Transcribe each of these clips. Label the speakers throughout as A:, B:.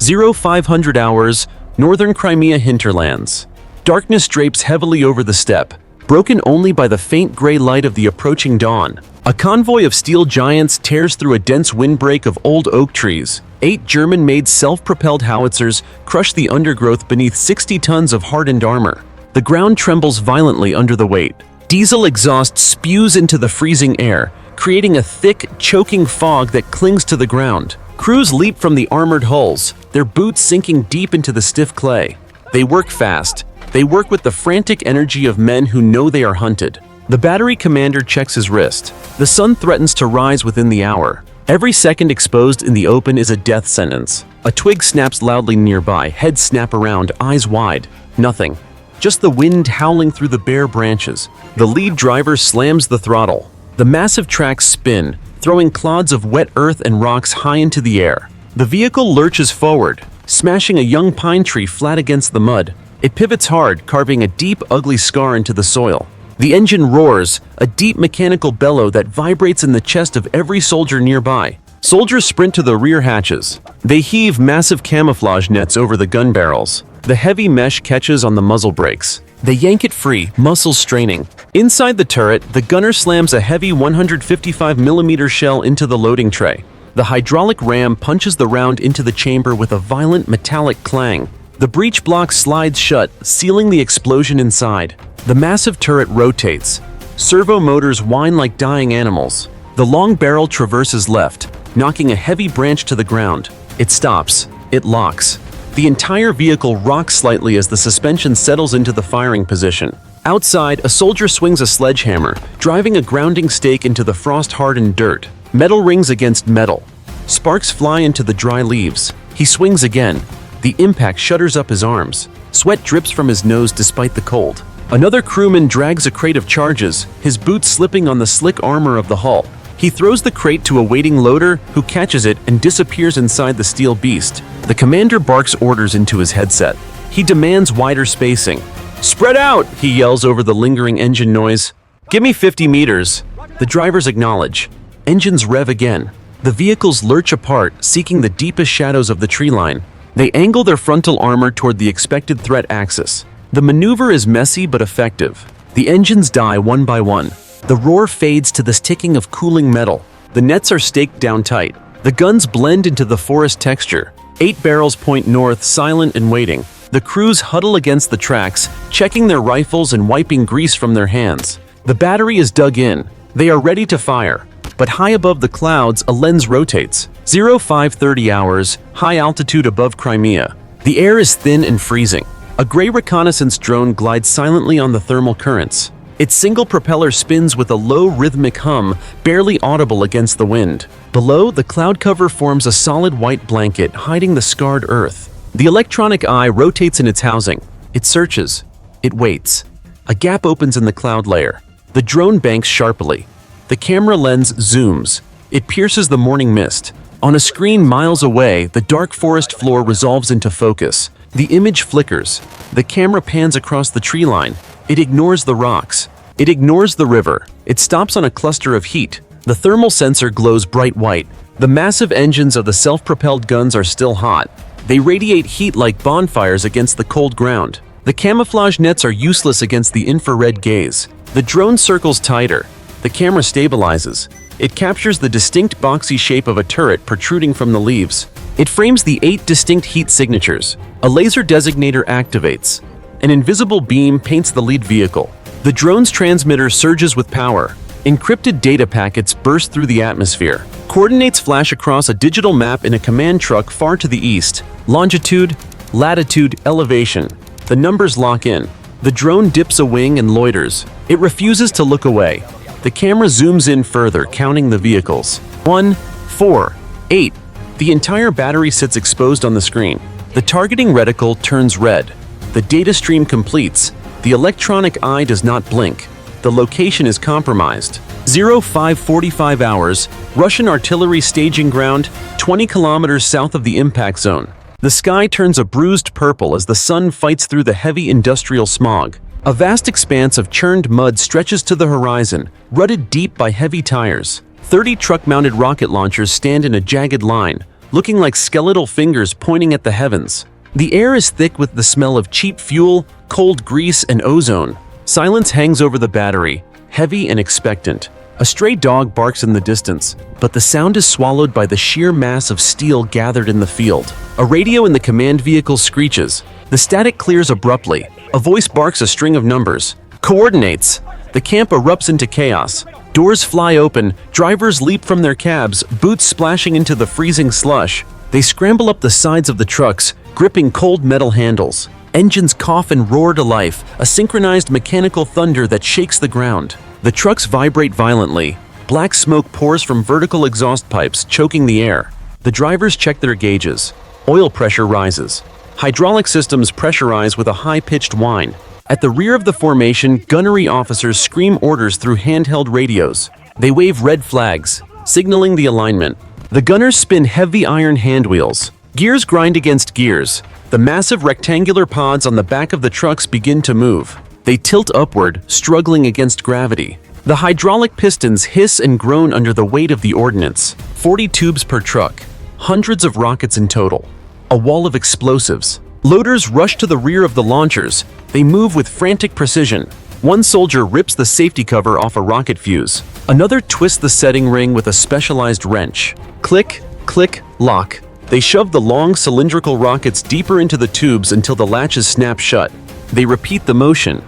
A: 0500 hours, northern Crimea hinterlands. Darkness drapes heavily over the steppe, broken only by the faint gray light of the approaching dawn. A convoy of steel giants tears through a dense windbreak of old oak trees. 8 German-made self-propelled howitzers crush the undergrowth beneath 60 tons of hardened armor. The ground trembles violently under the weight. Diesel exhaust spews into the freezing air, creating a thick, choking fog that clings to the ground. Crews leap from the armored hulls, their boots sinking deep into the stiff clay. They work fast. They work with the frantic energy of men who know they are hunted. The battery commander checks his wrist. The sun threatens to rise within the hour. Every second exposed in the open is a death sentence. A twig snaps loudly nearby, heads snap around, eyes wide. Nothing. Just the wind howling through the bare branches. The lead driver slams the throttle. The massive tracks spin, throwing clods of wet earth and rocks high into the air. The vehicle lurches forward, smashing a young pine tree flat against the mud. It pivots hard, carving a deep, ugly scar into the soil. The engine roars, a deep mechanical bellow that vibrates in the chest of every soldier nearby. Soldiers sprint to the rear hatches. They heave massive camouflage nets over the gun barrels. The heavy mesh catches on the muzzle brakes. They yank it free, muscles straining. Inside the turret, the gunner slams a heavy 155mm shell into the loading tray. The hydraulic ram punches the round into the chamber with a violent metallic clang. The breech block slides shut, sealing the explosion inside. The massive turret rotates. Servo motors whine like dying animals. The long barrel traverses left, knocking a heavy branch to the ground. It stops. It locks. The entire vehicle rocks slightly as the suspension settles into the firing position. Outside, a soldier swings a sledgehammer, driving a grounding stake into the frost-hardened dirt. Metal rings against metal. Sparks fly into the dry leaves. He swings again. The impact shudders up his arms. Sweat drips from his nose despite the cold. Another crewman drags a crate of charges, his boots slipping on the slick armor of the hull. He throws the crate to a waiting loader, who catches it and disappears inside the steel beast. The commander barks orders into his headset. He demands wider spacing. "Spread out!" he yells over the lingering engine noise. "Give me 50 meters." The drivers acknowledge. Engines rev again. The vehicles lurch apart, seeking the deepest shadows of the tree line. They angle their frontal armor toward the expected threat axis. The maneuver is messy but effective. The engines die one by one. The roar fades to the ticking of cooling metal. The nets are staked down tight. The guns blend into the forest texture. 8 barrels point north, silent and waiting. The crews huddle against the tracks, checking their rifles and wiping grease from their hands. The battery is dug in. They are ready to fire. But high above the clouds, a lens rotates. 0530 hours, high altitude above Crimea. The air is thin and freezing. A gray reconnaissance drone glides silently on the thermal currents. Its single propeller spins with a low rhythmic hum, barely audible against the wind. Below, the cloud cover forms a solid white blanket, hiding the scarred earth. The electronic eye rotates in its housing. It searches. It waits. A gap opens in the cloud layer. The drone banks sharply. The camera lens zooms. It pierces the morning mist. On a screen miles away, the dark forest floor resolves into focus. The image flickers. The camera pans across the tree line. It ignores the rocks. It ignores the river. It stops on a cluster of heat. The thermal sensor glows bright white. The massive engines of the self-propelled guns are still hot. They radiate heat like bonfires against the cold ground. The camouflage nets are useless against the infrared gaze. The drone circles tighter. The camera stabilizes. It captures the distinct boxy shape of a turret protruding from the leaves. It frames the 8 distinct heat signatures. A laser designator activates. An invisible beam paints the lead vehicle. The drone's transmitter surges with power. Encrypted data packets burst through the atmosphere. Coordinates flash across a digital map in a command truck far to the east. Longitude, latitude, elevation. The numbers lock in. The drone dips a wing and loiters. It refuses to look away. The camera zooms in further, counting the vehicles. 1, 4, 8. The entire battery sits exposed on the screen. The targeting reticle turns red. The data stream completes. The electronic eye does not blink. The location is compromised. 0545 hours, Russian artillery staging ground, 20 kilometers south of the impact zone. The sky turns a bruised purple as the sun fights through the heavy industrial smog. A vast expanse of churned mud stretches to the horizon, rutted deep by heavy tires. 30 truck-mounted rocket launchers stand in a jagged line, looking like skeletal fingers pointing at the heavens. The air is thick with the smell of cheap fuel, cold grease, and ozone. Silence hangs over the battery, heavy and expectant. A stray dog barks in the distance, but the sound is swallowed by the sheer mass of steel gathered in the field. A radio in the command vehicle screeches. The static clears abruptly. A voice barks a string of numbers. Coordinates. The camp erupts into chaos. Doors fly open, drivers leap from their cabs, boots splashing into the freezing slush. They scramble up the sides of the trucks, gripping cold metal handles. Engines cough and roar to life, a synchronized mechanical thunder that shakes the ground. The trucks vibrate violently. Black smoke pours from vertical exhaust pipes, choking the air. The drivers check their gauges. Oil pressure rises. Hydraulic systems pressurize with a high-pitched whine. At the rear of the formation, gunnery officers scream orders through handheld radios. They wave red flags, signaling the alignment. The gunners spin heavy iron handwheels. Gears grind against gears. The massive rectangular pods on the back of the trucks begin to move. They tilt upward, struggling against gravity. The hydraulic pistons hiss and groan under the weight of the ordnance. 40 tubes per truck. Hundreds of rockets in total. A wall of explosives. Loaders rush to the rear of the launchers. They move with frantic precision. One soldier rips the safety cover off a rocket fuse. Another twists the setting ring with a specialized wrench. Click, click, lock. They shove the long cylindrical rockets deeper into the tubes until the latches snap shut. They repeat the motion.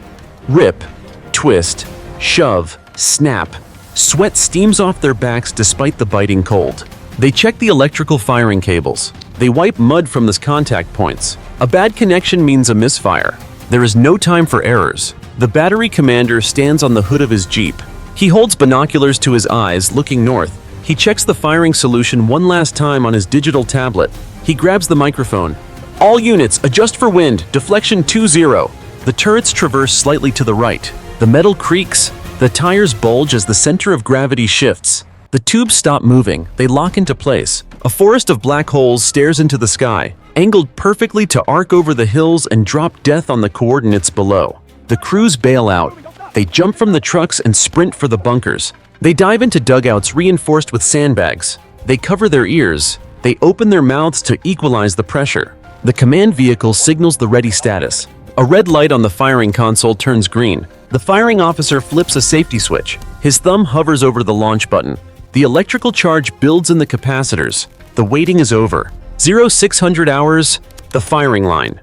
A: Rip, twist, shove, snap. Sweat steams off their backs despite the biting cold. They check the electrical firing cables. They wipe mud from the contact points. A bad connection means a misfire. There is no time for errors. The battery commander stands on the hood of his Jeep. He holds binoculars to his eyes, looking north. He checks the firing solution one last time on his digital tablet. He grabs the microphone. All units, adjust for wind, deflection 20. The turrets traverse slightly to the right. The metal creaks. The tires bulge as the center of gravity shifts. The tubes stop moving. They lock into place. A forest of black holes stares into the sky, angled perfectly to arc over the hills and drop death on the coordinates below. The crews bail out. They jump from the trucks and sprint for the bunkers. They dive into dugouts reinforced with sandbags. They cover their ears. They open their mouths to equalize the pressure. The command vehicle signals the ready status. A red light on the firing console turns green. The firing officer flips a safety switch. His thumb hovers over the launch button. The electrical charge builds in the capacitors. The waiting is over. 0600 hours, the firing line.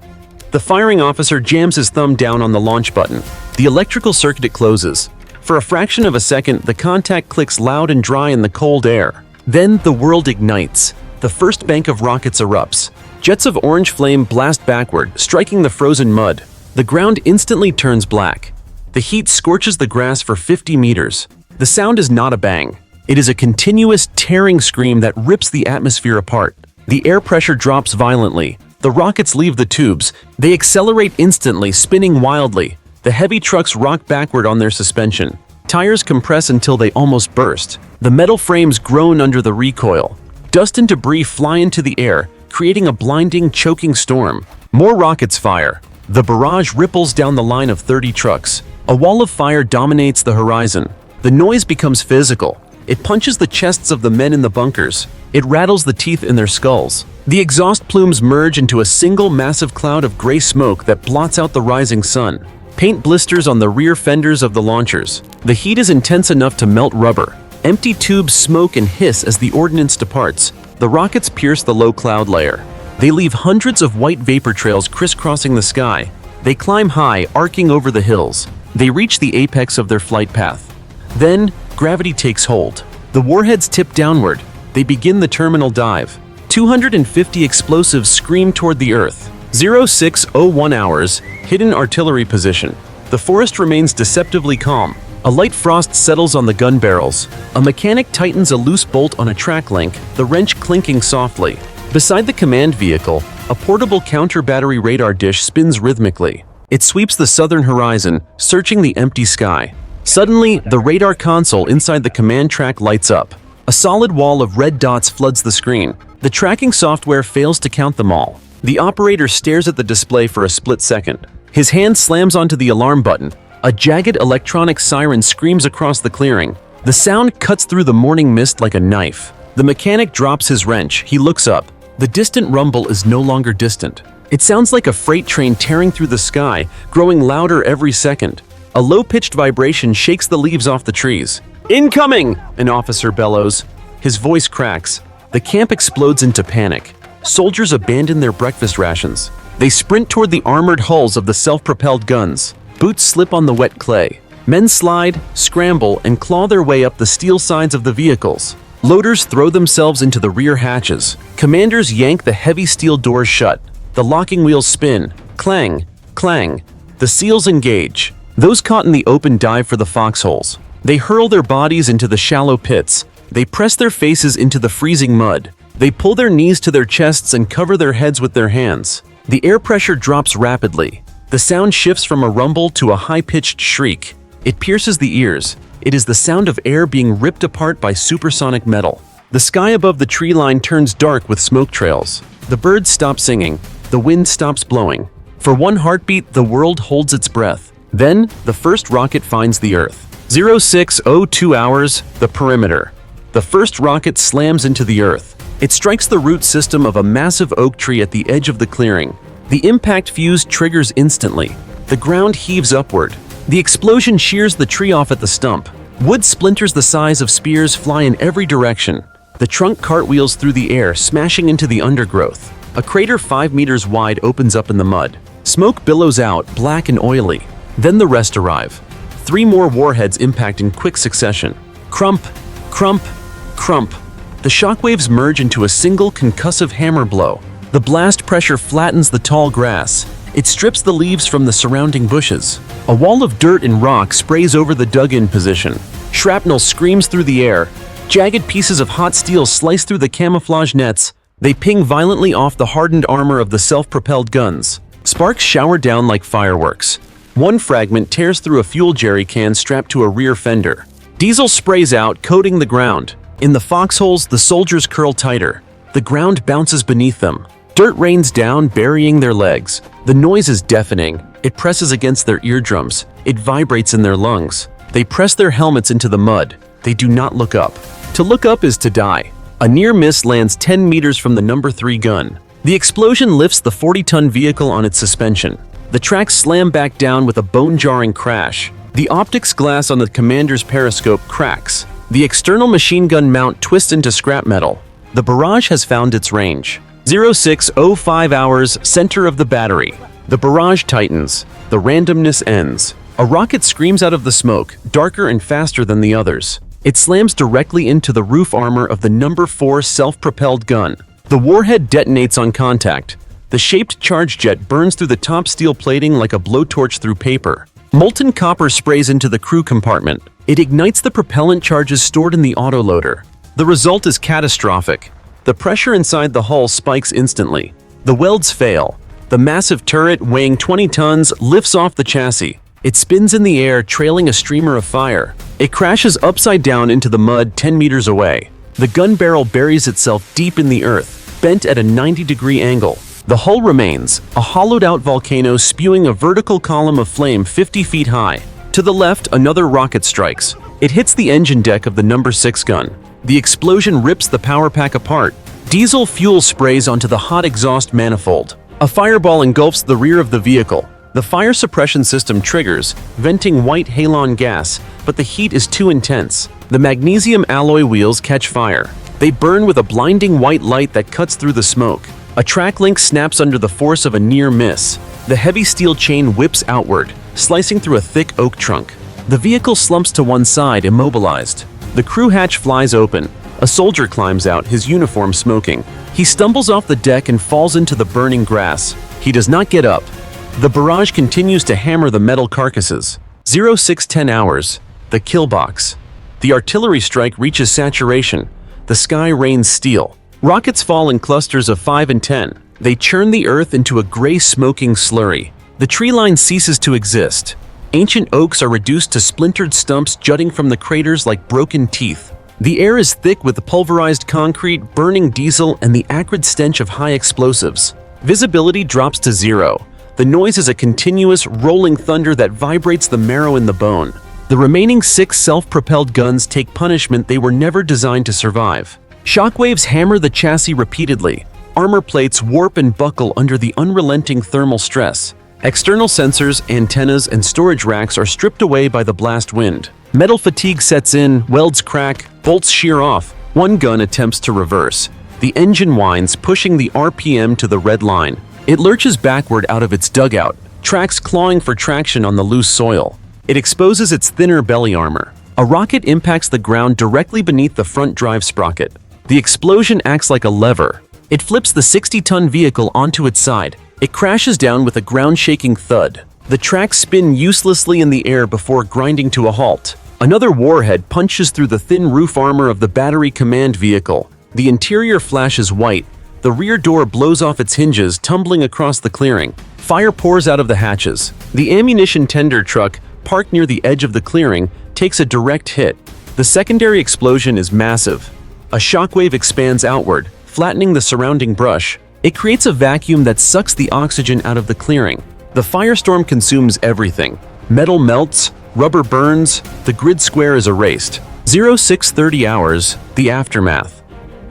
A: The firing officer jams his thumb down on the launch button. The electrical circuit closes. For a fraction of a second, the contact clicks loud and dry in the cold air. Then the world ignites. The first bank of rockets erupts. Jets of orange flame blast backward, striking the frozen mud. The ground instantly turns black. The heat scorches the grass for 50 meters. The sound is not a bang. It is a continuous, tearing scream that rips the atmosphere apart. The air pressure drops violently. The rockets leave the tubes. They accelerate instantly, spinning wildly. The heavy trucks rock backward on their suspension. Tires compress until they almost burst. The metal frames groan under the recoil. Dust and debris fly into the air, creating a blinding, choking storm. More rockets fire. The barrage ripples down the line of 30 trucks. A wall of fire dominates the horizon. The noise becomes physical. It punches the chests of the men in the bunkers. It rattles the teeth in their skulls. The exhaust plumes merge into a single massive cloud of gray smoke that blots out the rising sun. Paint blisters on the rear fenders of the launchers. The heat is intense enough to melt rubber. Empty tubes smoke and hiss as the ordnance departs. The rockets pierce the low cloud layer. They leave hundreds of white vapor trails crisscrossing the sky. They climb high, arcing over the hills. They reach the apex of their flight path. Then, gravity takes hold. The warheads tip downward. They begin the terminal dive. 250 explosives scream toward the Earth. 0601 hours, hidden artillery position. The forest remains deceptively calm. A light frost settles on the gun barrels. A mechanic tightens a loose bolt on a track link, the wrench clinking softly. Beside the command vehicle, a portable counter-battery radar dish spins rhythmically. It sweeps the southern horizon, searching the empty sky. Suddenly, the radar console inside the command track lights up. A solid wall of red dots floods the screen. The tracking software fails to count them all. The operator stares at the display for a split second. His hand slams onto the alarm button. A jagged electronic siren screams across the clearing. The sound cuts through the morning mist like a knife. The mechanic drops his wrench. He looks up. The distant rumble is no longer distant. It sounds like a freight train tearing through the sky, growing louder every second. A low-pitched vibration shakes the leaves off the trees. "Incoming!" an officer bellows. His voice cracks. The camp explodes into panic. Soldiers abandon their breakfast rations. They sprint toward the armored hulls of the self-propelled guns. Boots slip on the wet clay. Men slide, scramble, and claw their way up the steel sides of the vehicles. Loaders throw themselves into the rear hatches. Commanders yank the heavy steel doors shut. The locking wheels spin. Clang, clang. The seals engage. Those caught in the open dive for the foxholes. They hurl their bodies into the shallow pits. They press their faces into the freezing mud. They pull their knees to their chests and cover their heads with their hands. The air pressure drops rapidly. The sound shifts from a rumble to a high-pitched shriek. It pierces the ears. It is the sound of air being ripped apart by supersonic metal. The sky above the tree line turns dark with smoke trails. The birds stop singing. The wind stops blowing. For one heartbeat, the world holds its breath. Then, the first rocket finds the Earth. 06:02 hours, the perimeter. The first rocket slams into the Earth. It strikes the root system of a massive oak tree at the edge of the clearing. The impact fuse triggers instantly. The ground heaves upward. The explosion shears the tree off at the stump. Wood splinters the size of spears fly in every direction. The trunk cartwheels through the air, smashing into the undergrowth. A crater 5 meters wide opens up in the mud. Smoke billows out, black and oily. Then the rest arrive. 3 more warheads impact in quick succession. Crump, crump, crump. The shockwaves merge into a single concussive hammer blow. The blast pressure flattens the tall grass. It strips the leaves from the surrounding bushes. A wall of dirt and rock sprays over the dug-in position. Shrapnel screams through the air. Jagged pieces of hot steel slice through the camouflage nets. They ping violently off the hardened armor of the self-propelled guns. Sparks shower down like fireworks. One fragment tears through a fuel jerry can strapped to a rear fender. Diesel sprays out, coating the ground. In the foxholes, the soldiers curl tighter. The ground bounces beneath them. Dirt rains down, burying their legs. The noise is deafening. It presses against their eardrums. It vibrates in their lungs. They press their helmets into the mud. They do not look up. To look up is to die. A near miss lands 10 meters from the number 3 gun. The explosion lifts the 40-ton vehicle on its suspension. The tracks slam back down with a bone-jarring crash. The optics glass on the commander's periscope cracks. The external machine gun mount twists into scrap metal. The barrage has found its range. 06:05 hours, center of the battery. The barrage tightens. The randomness ends. A rocket screams out of the smoke, darker and faster than the others. It slams directly into the roof armor of the number 4 self-propelled gun. The warhead detonates on contact. The shaped charge jet burns through the top steel plating like a blowtorch through paper. Molten copper sprays into the crew compartment. It ignites the propellant charges stored in the autoloader. The result is catastrophic. The pressure inside the hull spikes instantly. The welds fail. The massive turret, weighing 20 tons, lifts off the chassis. It spins in the air, trailing a streamer of fire. It crashes upside down into the mud 10 meters away. The gun barrel buries itself deep in the earth, bent at a 90-degree angle. The hull remains, a hollowed-out volcano spewing a vertical column of flame 50 feet high. To the left, another rocket strikes. It hits the engine deck of the number 6 gun. The explosion rips the power pack apart. Diesel fuel sprays onto the hot exhaust manifold. A fireball engulfs the rear of the vehicle. The fire suppression system triggers, venting white halon gas, but the heat is too intense. The magnesium alloy wheels catch fire. They burn with a blinding white light that cuts through the smoke. A track link snaps under the force of a near miss. The heavy steel chain whips outward, slicing through a thick oak trunk. The vehicle slumps to one side, immobilized. The crew hatch flies open. A soldier climbs out, his uniform smoking. He stumbles off the deck and falls into the burning grass. He does not get up. The barrage continues to hammer the metal carcasses. 06:10 hours. The kill box. The artillery strike reaches saturation. The sky rains steel. Rockets fall in clusters of 5 and 10. They churn the earth into a gray smoking slurry. The tree line ceases to exist. Ancient oaks are reduced to splintered stumps jutting from the craters like broken teeth. The air is thick with pulverized concrete, burning diesel, and the acrid stench of high explosives. Visibility drops to 0. The noise is a continuous, rolling thunder that vibrates the marrow in the bone. The remaining 6 self-propelled guns take punishment they were never designed to survive. Shockwaves hammer the chassis repeatedly. Armor plates warp and buckle under the unrelenting thermal stress. External sensors, antennas, and storage racks are stripped away by the blast wind. Metal fatigue sets in, welds crack, bolts shear off. One gun attempts to reverse. The engine whines, pushing the RPM to the red line. It lurches backward out of its dugout, tracks clawing for traction on the loose soil. It exposes its thinner belly armor. A rocket impacts the ground directly beneath the front drive sprocket. The explosion acts like a lever. It flips the 60-ton vehicle onto its side. It crashes down with a ground-shaking thud. The tracks spin uselessly in the air before grinding to a halt. Another warhead punches through the thin roof armor of the battery command vehicle. The interior flashes white. The rear door blows off its hinges, tumbling across the clearing. Fire pours out of the hatches. The ammunition tender truck, parked near the edge of the clearing, takes a direct hit. The secondary explosion is massive. A shockwave expands outward, flattening the surrounding brush. It creates a vacuum that sucks the oxygen out of the clearing. The firestorm consumes everything. Metal melts, rubber burns, the grid square is erased. 0630 hours, the aftermath.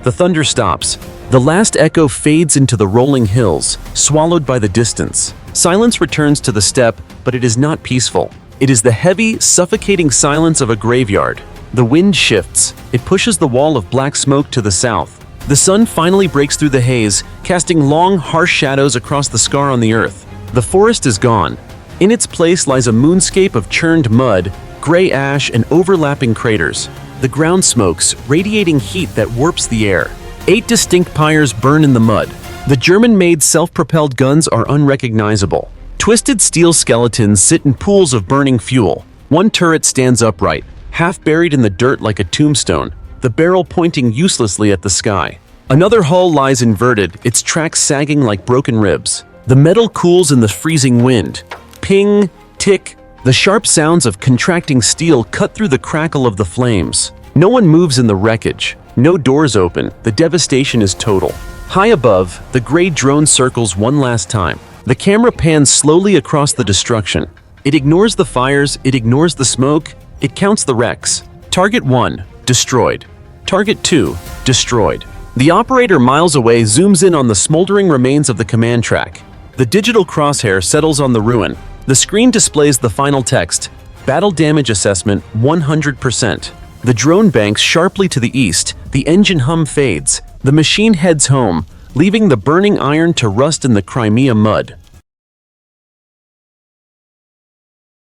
A: The thunder stops. The last echo fades into the rolling hills, swallowed by the distance. Silence returns to the steppe, but it is not peaceful. It is the heavy, suffocating silence of a graveyard. The wind shifts. It pushes the wall of black smoke to the south. The sun finally breaks through the haze, casting long, harsh shadows across the scar on the earth. The forest is gone. In its place lies a moonscape of churned mud, gray ash, and overlapping craters. The ground smokes, radiating heat that warps the air. 8 distinct pyres burn in the mud. The German-made self-propelled guns are unrecognizable. Twisted steel skeletons sit in pools of burning fuel. One turret stands upright, half buried in the dirt like a tombstone, the barrel pointing uselessly at the sky. Another hull lies inverted, its tracks sagging like broken ribs. The metal cools in the freezing wind. Ping, tick, the sharp sounds of contracting steel cut through the crackle of the flames. No one moves in the wreckage. No doors open. The devastation is total. High above, the gray drone circles one last time. The camera pans slowly across the destruction. It ignores the fires, it ignores the smoke, it counts the wrecks. Target 1, destroyed. Target 2, destroyed. The operator miles away zooms in on the smoldering remains of the command track. The digital crosshair settles on the ruin. The screen displays the final text, Battle Damage Assessment 100%. The drone banks sharply to the east, the engine hum fades. The machine heads home, leaving the burning iron to rust in the Crimea mud.